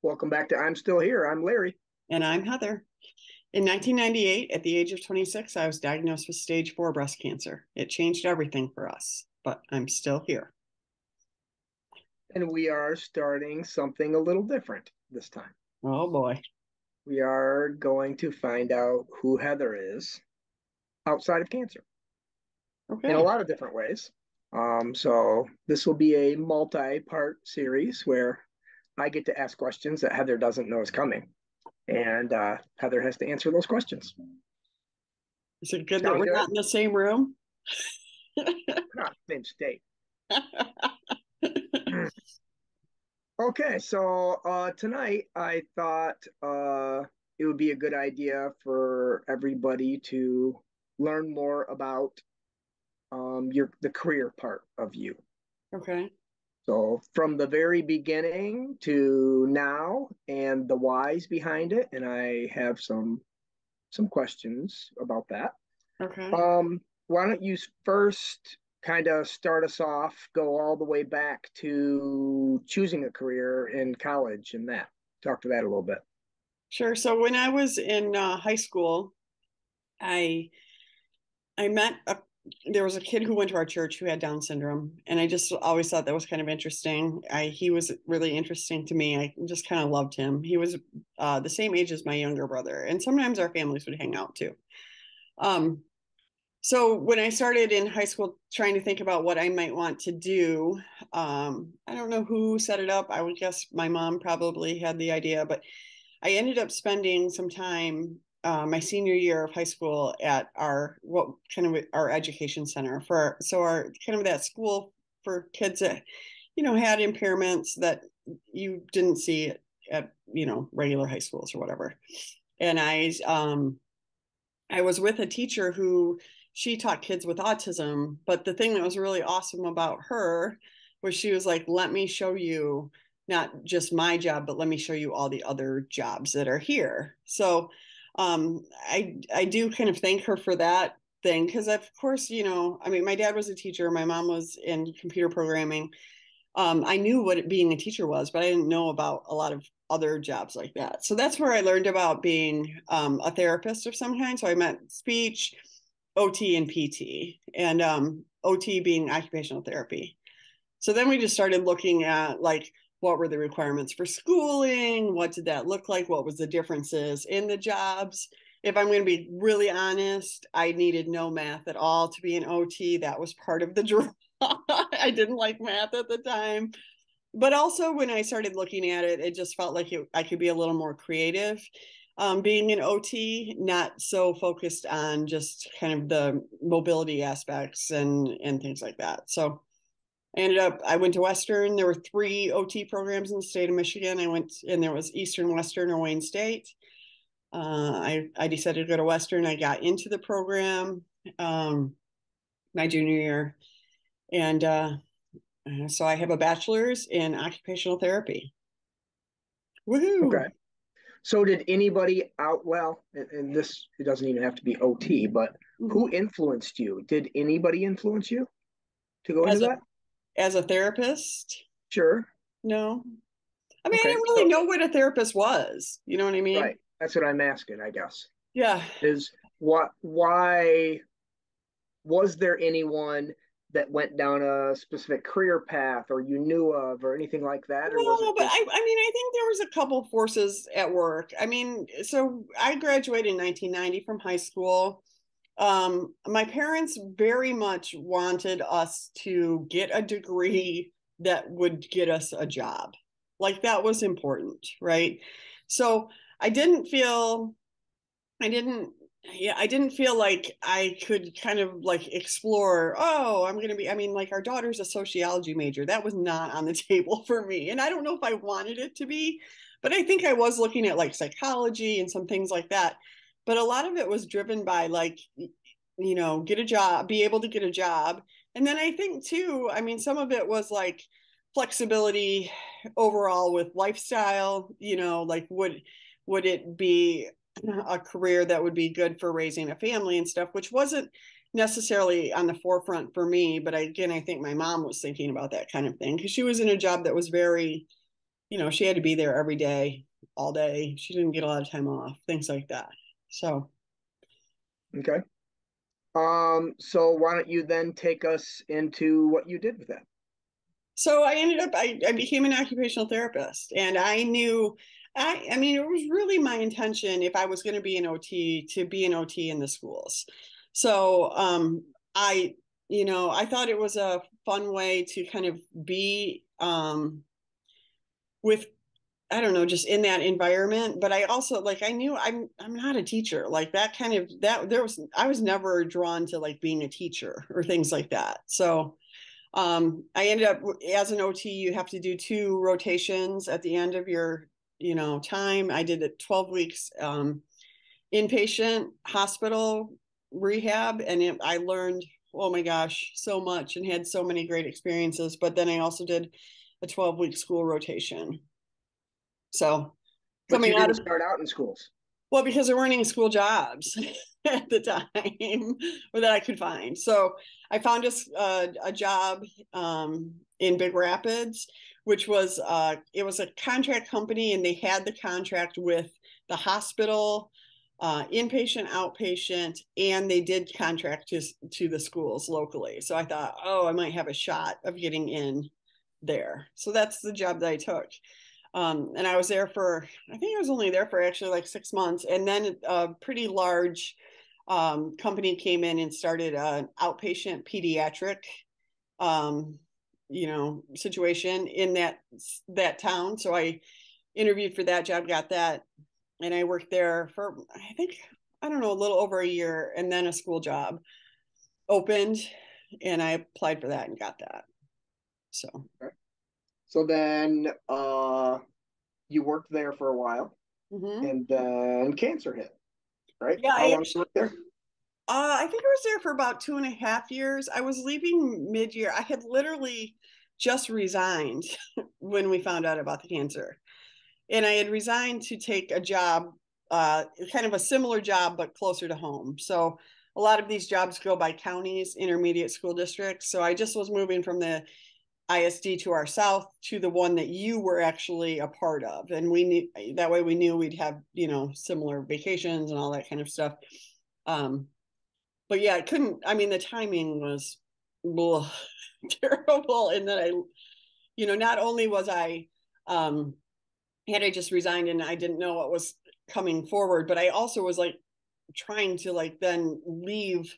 Welcome back to I'm Still Here. I'm Larry. And I'm Heather. In 1998, at the age of 26, I was diagnosed with stage 4 breast cancer. It changed everything for us, but I'm still here. And we are starting something a little different this time. Oh boy. We are going to find out who Heather is outside of cancer in a Okay. lot of different ways. So this will be a multi-part series where I get to ask questions that Heather doesn't know is coming, and Heather has to answer those questions. Is it good that Sound we're good? not in the same room? We're not in the same state. Okay, so tonight I thought it would be a good idea for everybody to learn more about the career part of you. Okay. So from the very beginning to now and the whys behind it, and I have some questions about that. Okay. Why don't you first kind of start us off, go all the way back to choosing a career in college and that. Talk to that a little bit. Sure. So when I was in high school, I I met a there was a kid who went to our church who had Down syndrome, and I just always thought that was kind of interesting. He was really interesting to me. I just kind of loved him. He was the same age as my younger brother, and sometimes our families would hang out too. Um, so when I started in high school trying to think about what I might want to do, I don't know who set it up. I would guess my mom probably had the idea, but I ended up spending some time my senior year of high school at our what kind of our education center for our kind of that school for kids that had impairments that you didn't see at regular high schools or whatever. And I was with a teacher who she taught kids with autism, but the thing that was really awesome about her was she was like, let me show you not just my job, but let me show you all the other jobs that are here. So I do kind of thank her for that thing because of course, I mean, my dad was a teacher, my mom was in computer programming. I knew what being a teacher was, but I didn't know about a lot of other jobs like that. So that's where I learned about being a therapist of some kind. So I met speech, OT, and PT, and OT being occupational therapy. So then we just started looking at like what were the requirements for schooling? What did that look like? What was the differences in the jobs? If I'm going to be really honest, I needed no math at all to be an OT. That was part of the draw. I didn't like math at the time. But also, when I started looking at it, it just felt like I could be a little more creative. Being an OT, not so focused on just kind of the mobility aspects and things like that. So I went to Western. There were 3 OT programs in the state of Michigan. I went, and there was Eastern, Western, or Wayne State. I decided to go to Western. I got into the program my junior year. And so I have a bachelor's in occupational therapy. Okay. Woohoo! So did anybody out, well, and this, it doesn't even have to be OT, but who Mhm. influenced you? Did anybody influence you to go into As a that? therapist, Sure. no. I mean, I Okay. didn't really So, know what a therapist was. You know what I mean? right. That's what I'm asking, I guess. Yeah. Is why was there anyone that went down a specific career path or you knew of or anything like that? Or was it No, but just, I mean, I think there was a couple forces at work. I mean, so I graduated in 1990 from high school. My parents very much wanted us to get a degree that would get us a job. Like that was important, right? So I didn't feel I didn't I didn't feel like I could kind of like explore, oh, I'm going to be, I mean, like our daughter's a sociology major. That was not on the table for me. And I don't know if I wanted it to be, but I think I was looking at like psychology and some things like that. But a lot of it was driven by like, get a job, be able to get a job. And then I think too, I mean, some of it was like flexibility overall with lifestyle, like would it be a career that would be good for raising a family and stuff, which wasn't necessarily on the forefront for me. But again, I think my mom was thinking about that kind of thing because she was in a job that was very, she had to be there every day, all day. She didn't get a lot of time off, things like that. So, Okay. So why don't you then take us into what you did with that? so I ended up, I became an occupational therapist, and I knew, I mean, it was really my intention if I was going to be an OT to be an OT in the schools. So, I, I thought it was a fun way to kind of be, with I don't know, just in that environment. But I also like I knew I'm not a teacher. Like that kind of that there was I was never drawn to like being a teacher or things like that. So I ended up as an OT, you have to do two rotations at the end of your, time. I did it 12 weeks inpatient hospital rehab, and I learned, oh my gosh, so much and had so many great experiences. But then I also did a 12-week school rotation. So But coming you out didn't of start out in schools. well, because there weren't any school jobs at the time or that I could find. So I found a job in Big Rapids, which was it was a contract company, and they had the contract with the hospital, inpatient, outpatient, and they did contract to the schools locally. So I thought, oh, I might have a shot of getting in there. So that's the job that I took. And I was there for, I think I was only there for actually like 6 months. And then a pretty large company came in and started an outpatient pediatric, um, situation in that town. So I interviewed for that job, got that, and I worked there for, I think, I don't know, a little over a year. And then a school job opened, and I applied for that and got that. So, Okay. So then you worked there for a while, mm-hmm. and then cancer hit, right? Yeah, How long did you work there? I think I was there for about 2.5 years. I was leaving mid-year. I had literally just resigned when we found out about the cancer. And I had resigned to take a job, kind of a similar job, but closer to home. So a lot of these jobs go by counties, intermediate school districts. So I just was moving from the ISD to our south to the one that you were actually a part of. And we knew that way we knew we'd have, similar vacations and all that kind of stuff. Um, but yeah, I couldn't. I mean, the timing was blah, terrible. And then not only was had I just resigned and I didn't know what was coming forward, but I also was like trying to like then leave,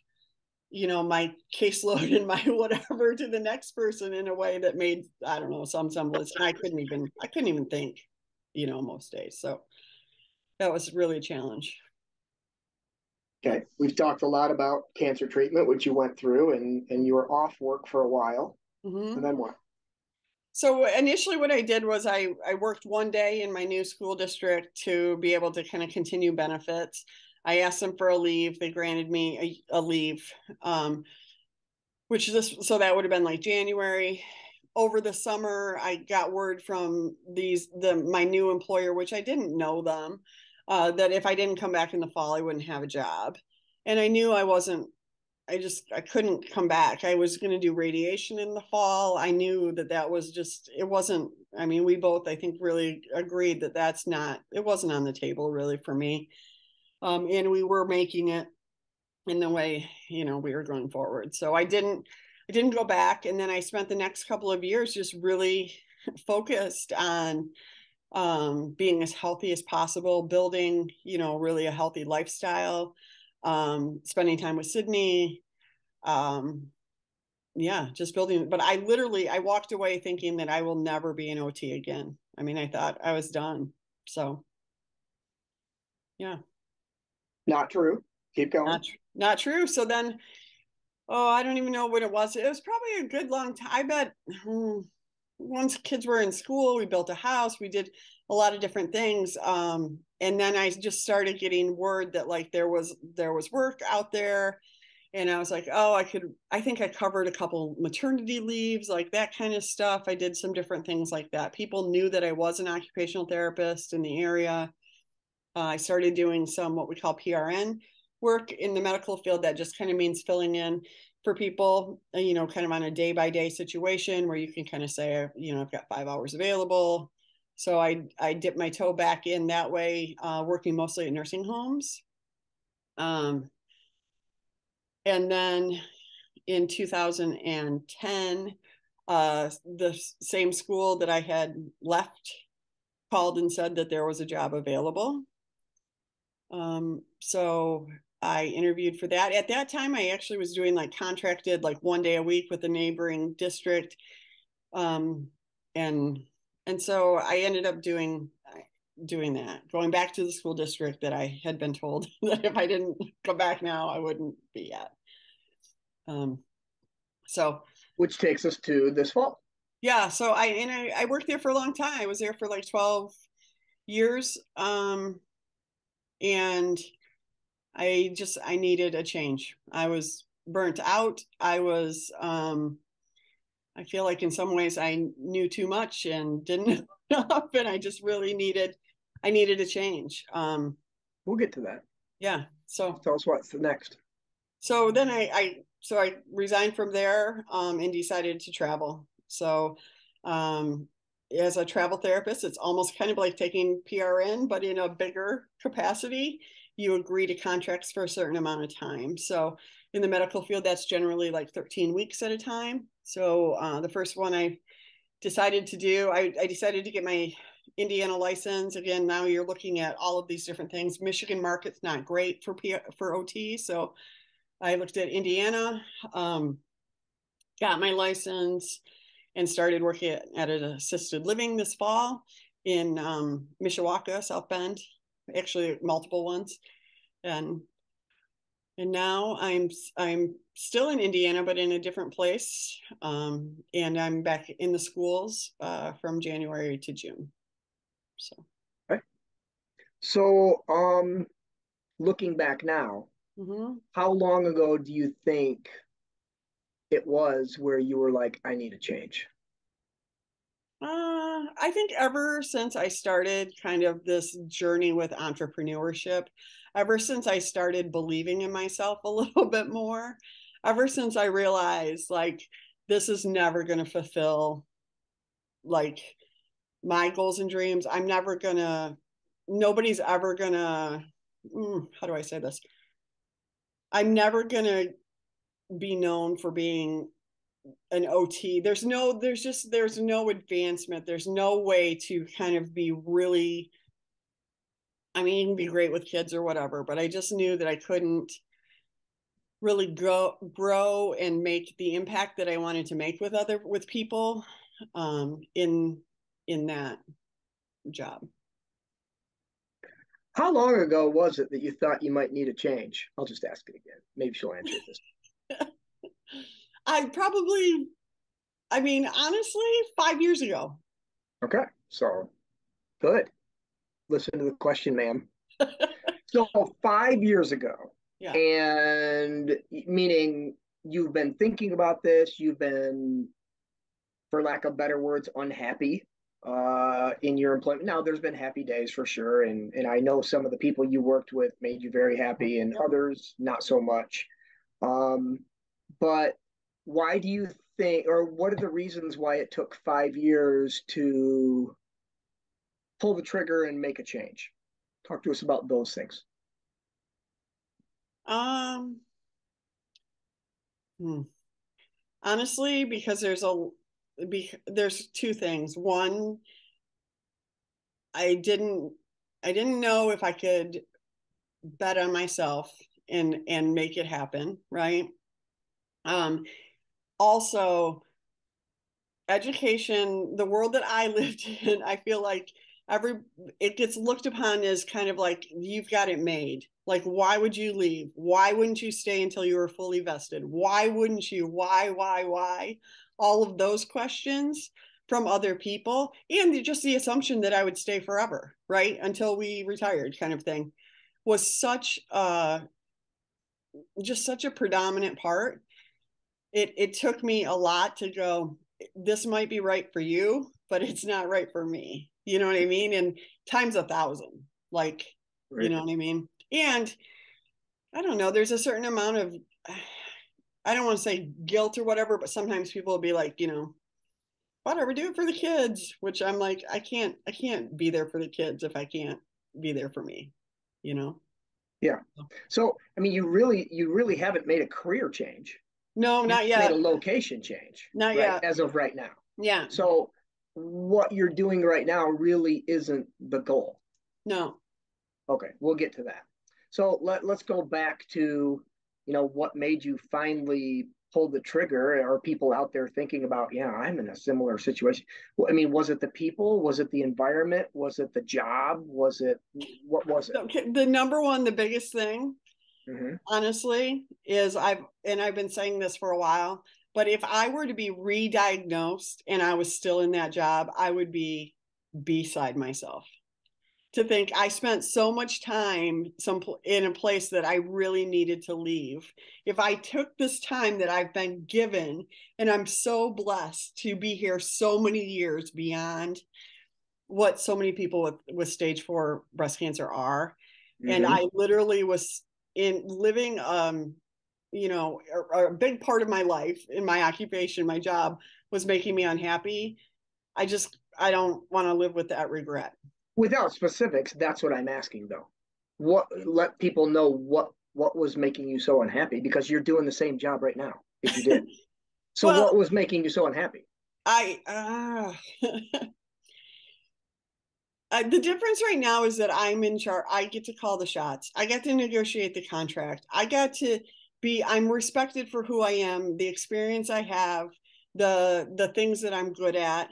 my caseload and my whatever to the next person in a way that made, I don't know, some semblance. And I couldn't even think, most days. So that was really a challenge. Okay, we've talked a lot about cancer treatment, which you went through, and you were off work for a while, and Mm-hmm. then what? So initially, what I did was I worked one day in my new school district to be able to kind of continue benefits. I asked them for a leave. They granted me a leave, which is so that would have been like January. Over the summer, I got word from my new employer, which I didn't know them, that if I didn't come back in the fall, I wouldn't have a job. And I knew I couldn't come back. I was going to do radiation in the fall. I knew that was just, it wasn't, I mean, we both, I think, really agreed that it wasn't on the table really for me. And we were making it in the way, we were going forward. So I didn't go back. And then I spent the next couple of years just really focused on being as healthy as possible, building, really a healthy lifestyle, spending time with Sydney, um, yeah, just building. But I walked away thinking that I will never be an OT again. I mean, I thought I was done. So yeah, Not true. Keep going. not true. So then, oh, I don't even know what it was. It was probably a good long time. I bet once kids were in school, we built a house, we did a lot of different things. And then I just started getting word that like there was work out there. And I was like, oh, I think I covered a couple maternity leaves, like that kind of stuff. I did some different things like that. People knew that I was an occupational therapist in the area. I started doing some what we call PRN work in the medical field. That just kind of means filling in for people, kind of on a day by day situation where you can kind of say, I've got 5 hours available. So I dipped my toe back in that way, working mostly at nursing homes. Um, and then in 2010, the same school that I had left called and said that there was a job available. So I interviewed for that. At that time, I actually was doing like contracted, like 1 day a week with a neighboring district. Um, and and so I ended up doing that, going back to the school district that I had been told that if I didn't go back now, I wouldn't be at. Um, so Which takes us to this fall. yeah, so I worked there for a long time. I was there for like 12 years. And I needed a change. I was burnt out. I feel like in some ways I knew too much and didn't enough, and I just really I needed a change. We'll get to that. Yeah. Just tell us what's the next. So then I resigned from there, and decided to travel. So, um, as a travel therapist, it's almost kind of like taking PRN, but in a bigger capacity. You agree to contracts for a certain amount of time. So in the medical field, that's generally like 13 weeks at a time. So the first one I decided to get my Indiana license. Again, now you're looking at all of these different things. Michigan market's not great for OT, so I looked at Indiana, um, got my license, and started working at an assisted living this fall in Mishawaka, South Bend, actually multiple ones. And and now I'm still in Indiana, but in a different place. And I'm back in the schools from January to June. So, Okay. So, looking back now, mhm. how long ago do you think it was where you were like, I need a change? I think ever since I started kind of this journey with entrepreneurship, ever since I started believing in myself a little bit more, ever since I realized like this is never going to fulfill like my goals and dreams, nobody's ever gonna, how do I say this? I'm never gonna be known for being an OT. There's no advancement. There's no way to kind of be really, I mean, you can be great with kids or whatever, but I just knew that I couldn't really grow and make the impact that I wanted to make with people in that job. How long ago was it that you thought you might need a change? I'll just ask it again. Maybe she'll answer it this. I probably, I mean, honestly, 5 years ago. Okay. So, good. Listen to the question, ma'am. So, 5 years ago, Yeah. and meaning you've been thinking about this, you've been, for lack of better words, unhappy in your employment. Now, there's been happy days for sure, and I know some of the people you worked with made you very happy, and Yep. others not so much. Um, but why do you think, or what are the reasons why it took 5 years to pull the trigger and make a change? Talk to us about those things. Um, hmm. Honestly, because there's two things. One, I didn't I didn't know if I could bet on myself and make it happen, right? Um, Also, education, the world that I lived in, I feel like every it gets looked upon as kind of like you've got it made. Like, why would you leave? Why wouldn't you stay until you were fully vested? Why wouldn't you? Why? All of those questions from other people, and just the assumption that I would stay forever, right? Until we retired, kind of thing, was just such a predominant part. It took me a lot to go, this might be right for you, but it's not right for me. You know what I mean? And times 1,000, like, you Right. know what I mean? And I don't know, there's a certain amount of, I don't want to say guilt or whatever, but sometimes people will be like, whatever, do it for the kids, which I'm like, I can't be there for the kids if I can't be there for me, you know? Yeah. So, I mean, you really haven't made a career change. No, You not just made a yet. location change, Not right? yet. As of right now. Yeah. So, what you're doing right now really isn't the goal. No. Okay, we'll get to that. So let's go back to, what made you finally pull the trigger? Are people out there thinking about, yeah, I'm in a similar situation? Well, I mean, was it the people? Was it the environment? Was it the job? What was it? Okay, the number one, the biggest thing, Mm-hmm. honestly, is I've been saying this for a while, but if I were to be re-diagnosed and I was still in that job, I would be beside myself. To think I spent so much time in a place that I really needed to leave. If I took this time that I've been given, and I'm so blessed to be here so many years beyond what so many people with stage 4 breast cancer are. And Mm-hmm. I literally was in living, a big part of my life in my occupation, my job was making me unhappy. I don't want to live with that regret. Without specifics, that's what I'm asking though. What Let people know what was making you so unhappy because you're doing the same job right now if you did. So Well, what was making you so unhappy? the difference right now is that I'm in charge. I get to call the shots. I get to negotiate the contract. I'm respected for who I am, the experience I have, the things that I'm good at.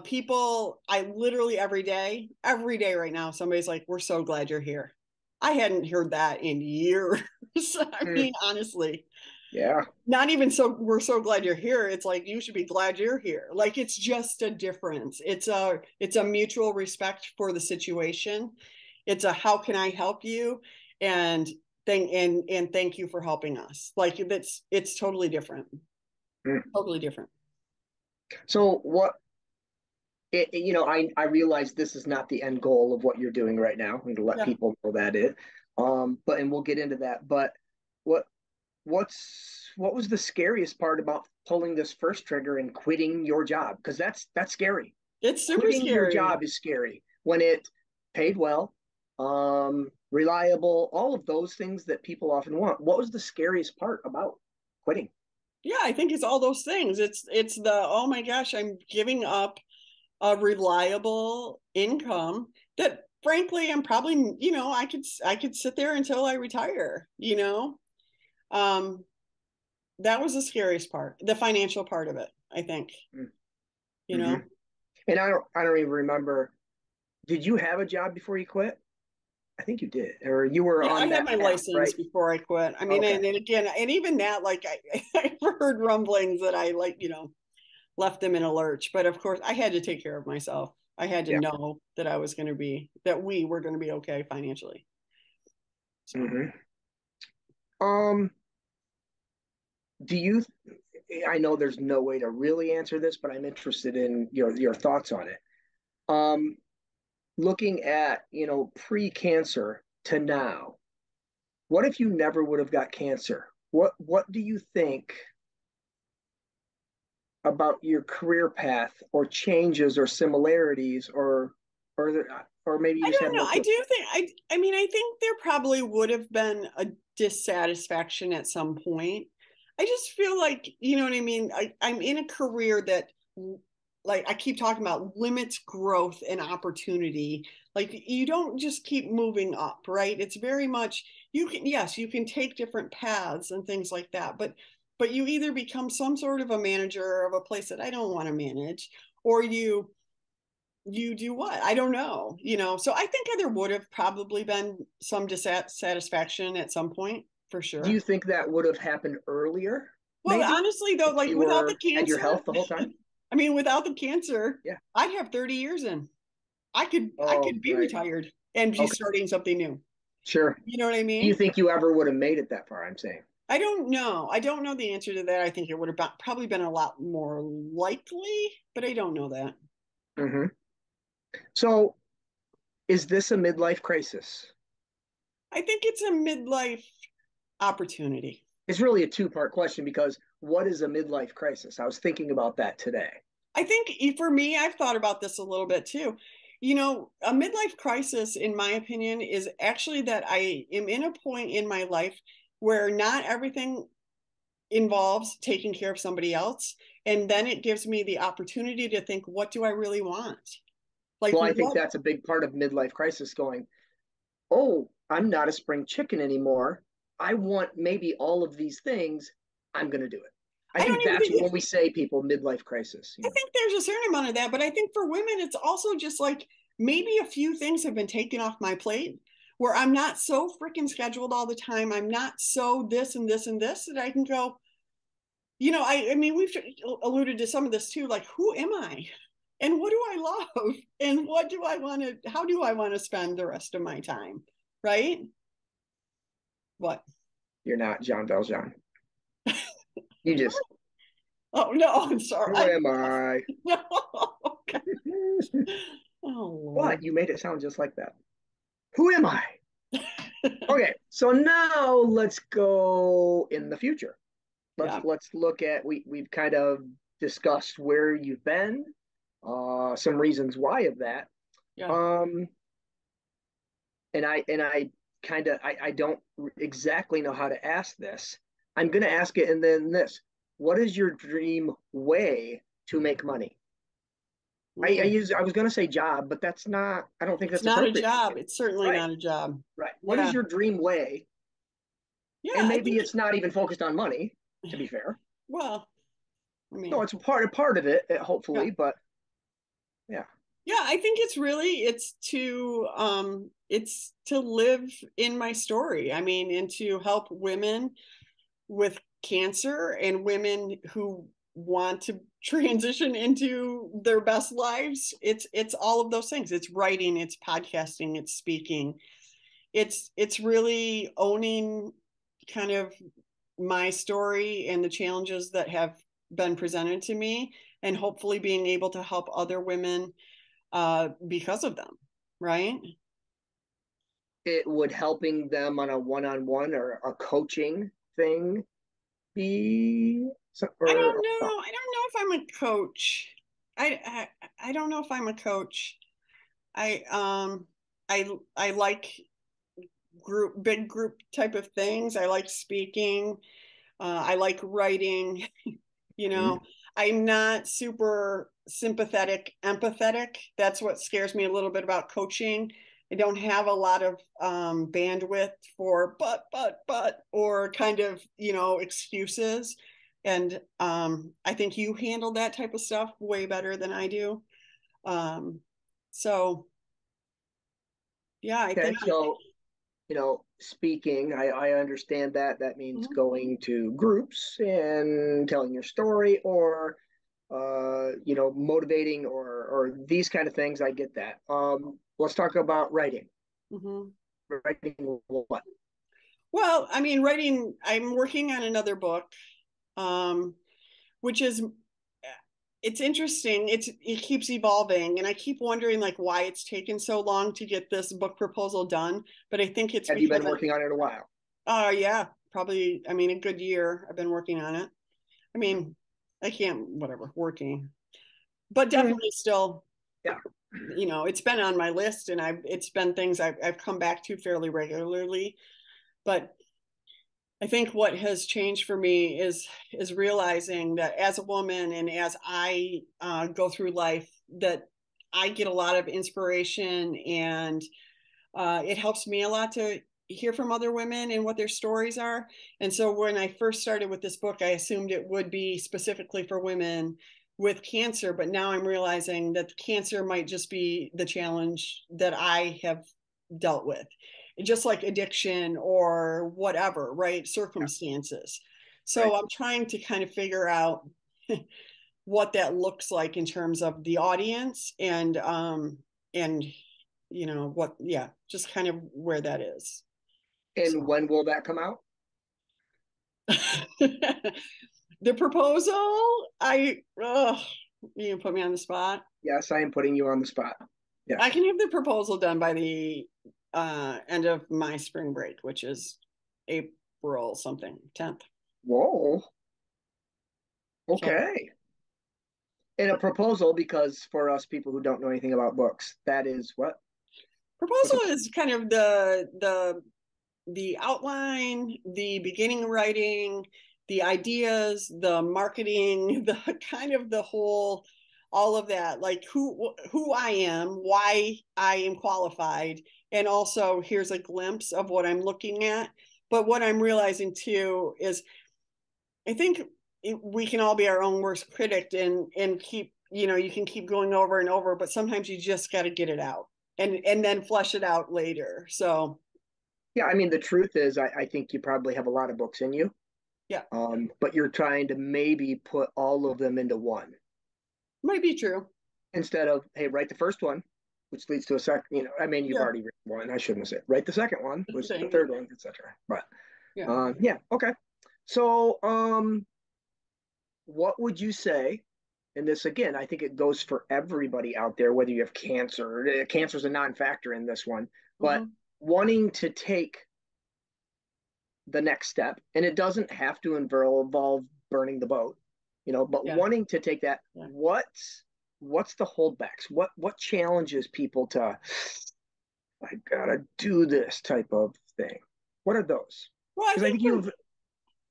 People, I literally every day right now, somebody's like, "We're so glad you're here." I hadn't heard that in years. I Mm, mean, honestly, yeah. not even so we're so glad you're here. It's like you should be glad you're here. Like it's just a difference. It's a mutual respect for the situation. It's a how can I help you, and thank you for helping us. Like it's totally different. Mm. Totally different. So I realize this is not the end goal of what you're doing right now, and to let Yeah. people know that it. And we'll get into that. But what what was the scariest part about pulling this first trigger and quitting your job? Because that's scary. It's super Quitting your scary. job is scary when it paid well, reliable, all of those things that people often want. What was the scariest part about quitting? Yeah, I think it's all those things. It's the oh my gosh, I'm giving up a reliable income that frankly I'm probably, I could sit there until I retire, um that was the scariest part, the financial part of it, I think, you Mm-hmm. know. And I don't even remember. Did you have a job before you quit? I think you did, or you were Yeah, I on had that my path, license right? before I quit. I mean, Okay. and again, and even that, like I heard rumblings that I like, left them in a lurch. But of course, I had to take care of myself. I had to Yeah. know that we were going to be okay financially. So Mm-hmm. Um, do you? I know there's no way to really answer this, but I'm interested in your thoughts on it. Um, Looking at pre-cancer to now, what if you never would have got cancer? What do you think about your career path, or changes, or similarities, or maybe you I just have don't know. no I clue? do think I mean, I think there probably would have been a dissatisfaction at some point. I just feel like, you know what I mean? I'm in a career that, like I keep talking about, limits growth and opportunity. Like you don't just keep moving up, right? It's very much yes, you can take different paths and things like that, but you either become some sort of a manager of a place that I don't want to manage, or you do what? I don't know, So I think there would have probably been some dissatisfaction at some point, for Do you sure. think that would have happened earlier, Well, maybe, honestly, though, if like you without the were had your cancer, health the whole time? I mean, without the cancer, Yeah. I'd have 30 years in. I Oh, could be right. retired and be Okay. starting something new. Sure. You know what I Do you mean? think you ever would have made it that far? I'm saying. I don't know. I don't know the answer to that. I think it would have probably been a lot more likely, but I don't know that. Hmm. So, is this a midlife crisis? I think it's a midlife opportunity. It's really a two-part question because what is a midlife crisis? I was thinking about that today. I think for me, I've thought about this a little bit too. A midlife crisis, in my opinion, is actually that I am in a point in my life where not everything involves taking care of somebody else. And then it gives me the opportunity to think, what do I really want? Like, Well, I think what? that's a big part of midlife crisis going, oh, I'm not a spring chicken anymore. I want maybe all of these things. I'm going to do it. I I don't think even that's when think we say people midlife crisis, I think there's a certain amount of that, but I think for women, it's also just like maybe a few things have been taken off my plate where I'm not so freaking scheduled all the time. I'm not so this and this and this that I can go, I mean, we've alluded to some of this too. Like, who am I? And what do I love? And what do I want to, how do I want to spend the rest of my time? Right? What? you're not John Valjean. You just, Oh, no, I'm sorry. who am I? No. Okay. Oh, But Lord. you made it sound just like that. Who am I? Okay, so now let's go in the future. Let's Yeah. let's look at we've kind of discussed where you've been, some reasons why of that. Yeah. Um, and I kind of I don't exactly know how to ask this. I'm going to ask it and then this. What is your dream way to make money? Mm. I was going to say job, but that's not. I don't think It's that's not a appropriate for job. you. It's certainly Right, not a job. right. What is Yeah. your dream way? Yeah. And I maybe think, it's not even focused on money. To be fair, well, I no, mean, it's a part of it, yeah. hopefully, but yeah. Yeah, I think it's to live in my story. I mean, and to help women with cancer and women who want to transition into their best lives. It's all of those things. It's writing, it's podcasting, it's speaking. It's really owning kind of my story and the challenges that have been presented to me, and hopefully being able to help other women because of them, right? It would helping them on a one-on-one or a coaching thing be or I don't know if I'm a coach. I don't know if I'm a coach. I I like big group type of things. I like speaking. I like writing. you mm, know, I'm not super sympathetic, empathetic. That's what scares me a little bit about coaching. I don't have a lot of bandwidth for or kind of, excuses. And I think you handle that type of stuff way better than I do. Um, so, yeah, I okay, think. so speaking, I understand that that means Mhm, going to groups and telling your story or motivating or these kind of things. I get that. Let's talk about writing. mhm. Writing what? Well, I mean, writing, I'm working on another book, um, which is it's interesting. It keeps evolving, and I keep wondering like why it's taken so long to get this book proposal done. But I think it's Have you because been working on it a while? yeah, probably. I mean, a good year. I've been working on it. I Mm-hmm. mean, I can't whatever working, but Mm, definitely still. yeah. It's been on my list, and it's been things I've come back to fairly regularly. But I think what has changed for me is realizing that as a woman and as I go through life, that I get a lot of inspiration, and it helps me a lot to hear from other women and what their stories are. And so when I first started with this book, I assumed it would be specifically for women with cancer, but now I'm realizing that cancer might just be the challenge that I have dealt with, just like addiction or whatever, right? Circumstances. Right. So I'm trying to kind of figure out what that looks like in terms of the audience, and what, yeah, just kind of where that is. And So when will that come out? the proposal, you put me on the spot. Yes, I am putting you on the spot. I Yes. can have the proposal done by the end of my spring break, which is April something, 10th. Whoa. So Okay. In a proposal, because for us people who don't know anything about books, that is what? What's Proposal a is kind of the outline, the beginning writing, the ideas, the marketing, the kind of the whole, all of that, like who I am, why I am qualified, and also here's a glimpse of what I'm looking at. But what I'm realizing too is I think we can all be our own worst critic and keep, you can keep going over and over, but sometimes you just got to get it out and then flesh it out later. So Yeah, I mean, the truth is, I think you probably have a lot of books in you, yeah, but you're trying to maybe put all of them into one might be true. instead of, hey, write the first one, which leads to a second. I mean, you've Yeah. already written one. I shouldn't have said write the second one, which the Thank you. third one, etc. But Yeah. yeah, okay. So, what would you say? And this again, I think it goes for everybody out there, whether you have cancer. Cancer is a non-factor in this one, but Mm-hmm. wanting to take the next step, and it doesn't have to involve burning the boat, but Yeah. wanting to take that, Yeah. what's the holdbacks? What challenges people to I gotta do this type of thing? What are those? Well, I Because I think think you've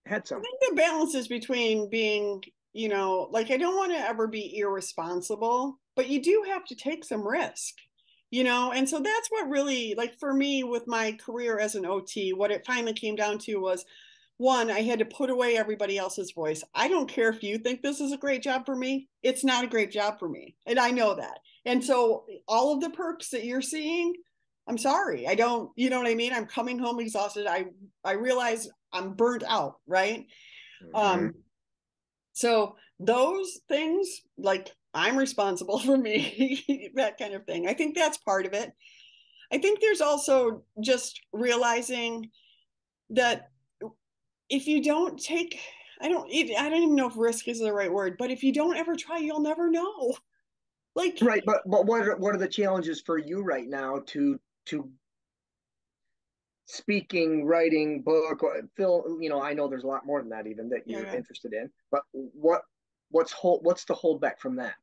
had I some. think the balance is between being, like I don't want to ever be irresponsible, but you do have to take some risk, and so that's what really, like for me with my career as an OT, what it finally came down to was one, I had to put away everybody else's voice. I don't care if you think this is a great job for me, it's not a great job for me. And I know that. And so all of the perks that you're seeing, I'm sorry. I don't, you know what I mean? I'm coming home exhausted. I realize I'm burnt out, right? Mm-hmm. Um, so those things, like I'm responsible for me, that kind of thing. I think that's part of it. I think there's also just realizing that if you don't take, I don't even know if risk is the right word, but if you don't ever try, you'll never know. Like, Right, but what are the challenges for you right now to speaking, writing, book, Phil? I know there's a lot more than that even that yeah, you're yeah. interested in. But what's the holdback from that?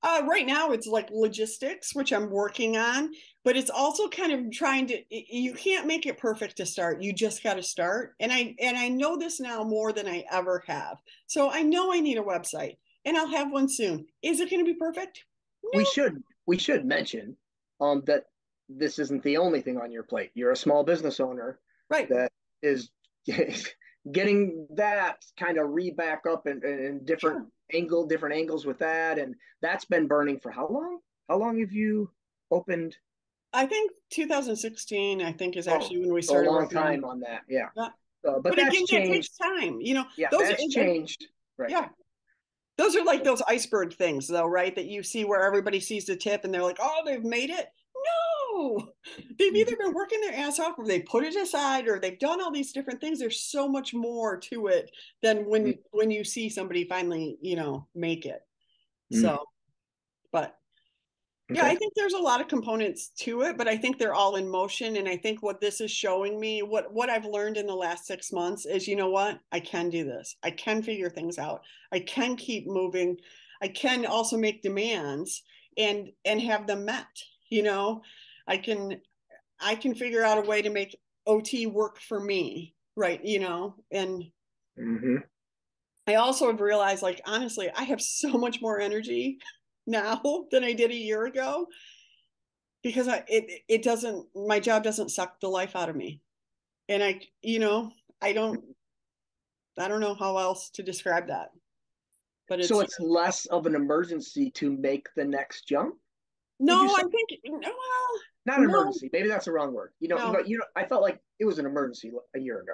Right now, it's like logistics, which I'm working on, but it's also kind of trying to. You can't make it perfect to start. You just got to start, and I know this now more than I ever have. So I know I need a website, and I'll have one soon. Is it going to be perfect? We No. should we should mention that this isn't the only thing on your plate. You're a small business owner Right. that is getting that kind of back up in Sure. different angles with that, and that's been burning for how long? How long have you opened? I think 2016, I think, is Oh, actually when we so a started long working on time on that. Yeah. that. But But that's again, that takes changed. time. Yeah, Those are, that's changed. Right. yeah, those are like those iceberg things, though, right? That you see where everybody sees the tip and they're like, oh, they've made it. No, they've either Mm-hmm. been working their ass off or they put it aside or they've done all these different things. There's so much more to it than when you see somebody finally, make it. Mm-hmm. So, but yeah, Okay. I think there's a lot of components to it, but I think they're all in motion. And I think what this is showing me, what I've learned in the last 6 months is, you know what? I can do this. I can figure things out. I can keep moving. I can also make demands and have them met. You know, I can I can figure out a way to make OT work for me, right? And Mm-hmm. I also have realized, like, honestly, I have so much more energy now than I did a year ago because it doesn't, my job doesn't suck the life out of me. And I don't know how else to describe that, but So it's, it's less of an emergency to make the next jump, would you no, I say? think, well, Not an no, emergency. Maybe that's the wrong word. no. I felt like it was an emergency a year ago,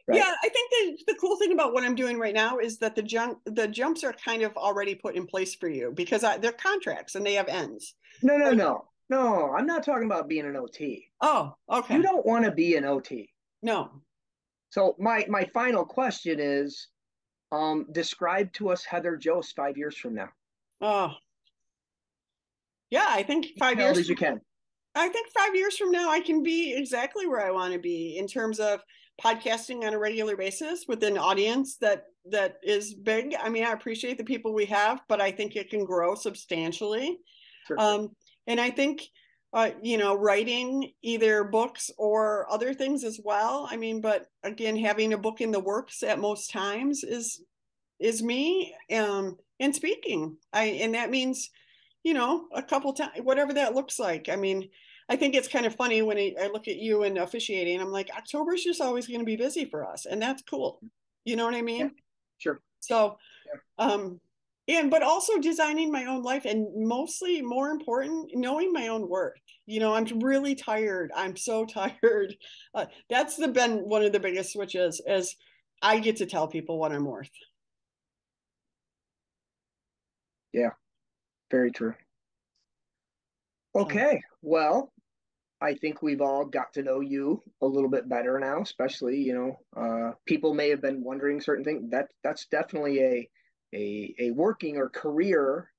right? Yeah, I think the cool thing about what I'm doing right now is that the jumps are kind of already put in place for you because they're contracts and they have ends. No, no, Like, no, no. I'm not talking about being an OT. oh, You okay. don't want to be an OT. No. So my final question is, describe to us Heather Jost 5 years from now. Oh, yeah, I think five Detailed years as you can. I think 5 years from now, I can be exactly where I want to be in terms of podcasting on a regular basis with an audience that is big. I mean, I appreciate the people we have, but I think it can grow substantially. Sure. Um, and I think, writing either books or other things as well. I mean, but again, having a book in the works at most times is me. And speaking, and that means a couple times, whatever that looks like. I mean, I think it's kind of funny when I look at you and officiating. I'm like, October's just always going to be busy for us, and that's cool. You know what I Yeah. mean? Sure. So, Yeah. um, and but also designing my own life, and mostly more important, knowing my own worth. I'm really tired. I'm so tired. That's been one of the biggest switches, is I get to tell people what I'm worth. Yeah. Very true. So, Okay. Well, I think we've all got to know you a little bit better now, especially, people may have been wondering certain things. That's definitely a working or career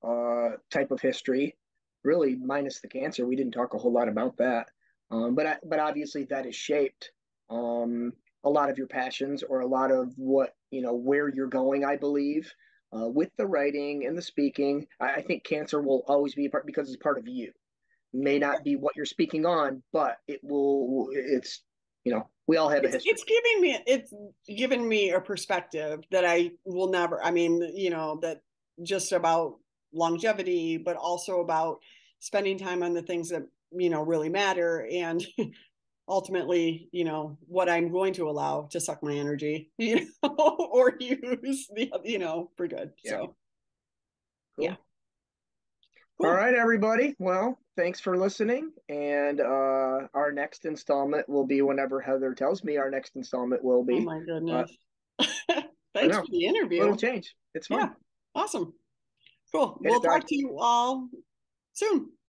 type of history, really minus the cancer. We didn't talk a whole lot about that. But obviously that has shaped um, a lot of your passions or a lot of what, where you're going, I believe. With the writing and the speaking, I think cancer will always be a part because it's part of you may not be what you're speaking on, but we all have a history. it's giving me a perspective that I will never. I mean, that just about longevity, but also about spending time on the things that really matter, and ultimately, what I'm going to allow to suck my energy, or use for good. Yeah, So yeah, cool. All cool. right, everybody. Well, thanks for listening. And our next installment will be whenever Heather tells me our next installment will Oh be. my But goodness. I Thanks know, for the little interview. change. It's fun. Yeah, awesome. Cool. Hit We'll it, Doc. talk to you all soon.